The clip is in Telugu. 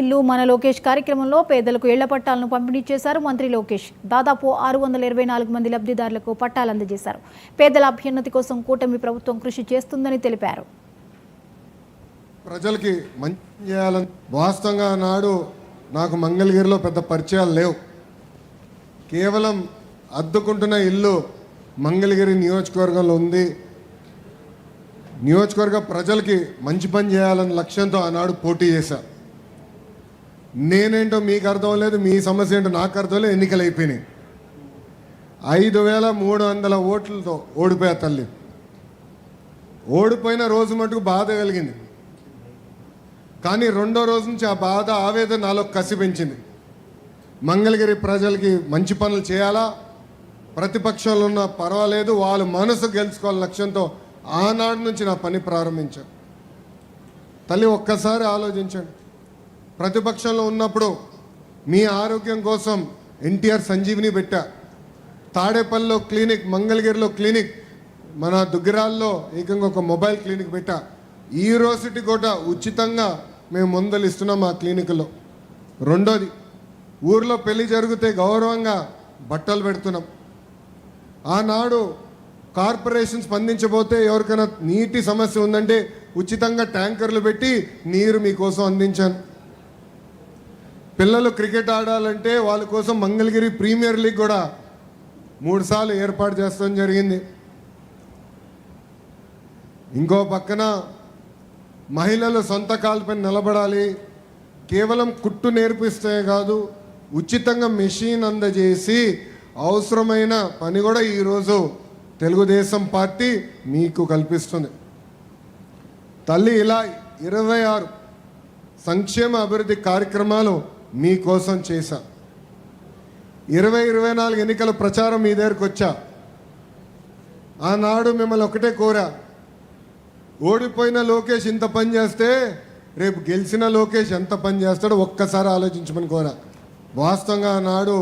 ఇల్లు మన లోకేష్ కార్యక్రమంలో పేదలకు ఇళ్ల పట్టాలను పంపిణీ చేశారు మంత్రి లోకేష్. దాదాపు 624 మంది లబ్ధిదారులకు పట్టాలు అందజేశారు. పేదల అభ్యున్నతి కోసం కూటమి ప్రభుత్వం కృషి చేస్తుందని తెలిపారు. ప్రజలకి మంచి చేయాలని వాస్తవంగా నాడు నాకు మంగళగిరిలో పెద్ద పరిచయాలు లేవు. కేవలం అద్దుకుంటున్న ఇల్లు మంగళగిరి నియోజకవర్గంలో ఉంది. నియోజకవర్గ ప్రజలకి మంచి పని చేయాలన్న లక్ష్యంతో ఆనాడు పోటీ చేశా. నేనేంటో మీకు అర్థం లేదు, మీ సమస్య ఏంటో నాకు అర్థం లేదు. ఎన్నికలు అయిపోయినాయి. 5300 ఓట్లతో ఓడిపోయా తల్లి. ఓడిపోయిన రోజు మటుకు బాధ కలిగింది. కానీ రెండో రోజు నుంచి ఆ బాధ ఆవేదన నాలో కసి పెంచింది. మంగళగిరి ప్రజలకి మంచి పనులు చేయాలా, ప్రతిపక్షంలో ఉన్న పర్వాలేదు, వాళ్ళ మనసు గెలుచుకోవాలని లక్ష్యంతో ఆనాడు నుంచి నా పని ప్రారంభించాను. తల్లి ఒక్కసారి ఆలోచించండి. ప్రతిపక్షంలో ఉన్నప్పుడు మీ ఆరోగ్యం కోసం ఎన్టీఆర్ సంజీవిని పెట్టా, తాడేపల్లిలో క్లినిక్, మంగళగిరిలో క్లినిక్, మన దుగ్గిరాల్లో ఏకంగా ఒక మొబైల్ క్లినిక్ పెట్టా. ఈ రోజుటి కూడా ఉచితంగా మేము మందులు ఇస్తున్నాం ఆ క్లినిక్లో. రెండోది, ఊర్లో పెళ్లి జరిగితే గౌరవంగా బట్టలు పెడుతున్నాం. ఆనాడు కార్పొరేషన్ స్పందించబోతే ఎవరికైనా నీటి సమస్య ఉందంటే ఉచితంగా ట్యాంకర్లు పెట్టి నీరు మీకోసం అందించాను. పిల్లలు క్రికెట్ ఆడాలంటే వాళ్ళ కోసం మంగళగిరి ప్రీమియర్ లీగ్ కూడా 3 సార్లు ఏర్పాటు చేస్తాం జరిగింది. ఇంకో పక్కన మహిళలు సొంత కాళ్ళపై నిలబడాలి, కేవలం కుట్టు నేర్పిస్తే కాదు, ఉచితంగా మెషిన్ అందజేసి అవసరమైన పని కూడా ఈరోజు తెలుగుదేశం పార్టీ మీకు కల్పిస్తుంది. తల్లి ఇలా 26 సంక్షేమ అభివృద్ధి కార్యక్రమాలు మీకోసం చేశా. 2024 ఎన్నికల ప్రచారం మీ దగ్గరకు వచ్చా. ఆనాడు మిమ్మల్ని ఒకటే కోరా, ఓడిపోయిన లోకేష్ ఇంత పని చేస్తే రేపు గెలిచిన లోకేష్ ఎంత పని చేస్తాడో ఒక్కసారి ఆలోచించమని కోరా. వాస్తవంగా ఆనాడు